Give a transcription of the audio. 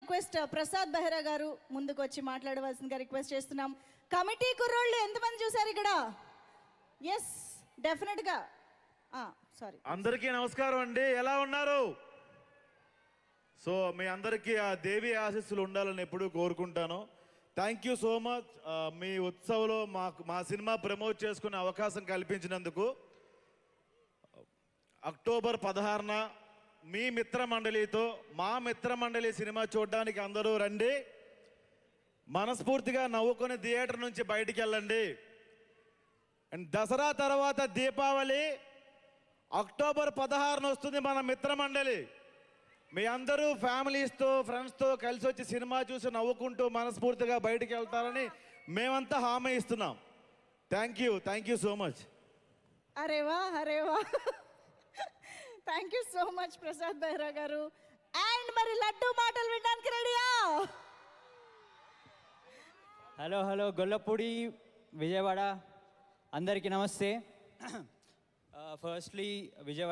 Request Prasad Behra గారు ముందుకు వచ్చి మాట్లాడవలసిందిగా రిక్వెస్ట్ చేస్తున్నాం. కమిటీ కుర్రోళ్ళు ఎంతమంది చూసారు ఇక్కడ? ఎస్, డెఫినెట్గా. సారీ, అందరికీ నమస్కారం అండి. ఎలా ఉన్నారు? సో మీ అందరికీ ఆ దేవి ఆశీస్సులు ఉండాలని ఎప్పుడూ కోరుకుంటాను. Thank you so much. మీ ఉత్సవంలో మా సినిమా ప్రమోట్ చేసుకునే అవకాశం కల్పించినందుకు. అక్టోబర్ 16న మీ మిత్రమండలితో మా మిత్రమండలి సినిమా చూడడానికి అందరూ రండి. మనస్ఫూర్తిగా నవ్వుకొని థియేటర్ నుంచి బయటికి వెళ్ళండి. అండ్ దసరా తర్వాత దీపావళి అక్టోబర్ 16న వస్తుంది మన మిత్రమండలి. మీ అందరూ ఫ్యామిలీస్తో ఫ్రెండ్స్తో కలిసి వచ్చి సినిమా చూసి నవ్వుకుంటూ మనస్ఫూర్తిగా బయటికి వెళ్తారని మేమంతా హామీ ఇస్తున్నాం. Thank you so much. అరే వా thank you so much Prasad Behra గారు. అండ్ మరి లడ్డు మాటలు వినడానికి రెడీయా? హలో గొల్లపూడి విజయవాడ అందరికీ నమస్తే. ఫస్ట్లీ విజయవాడ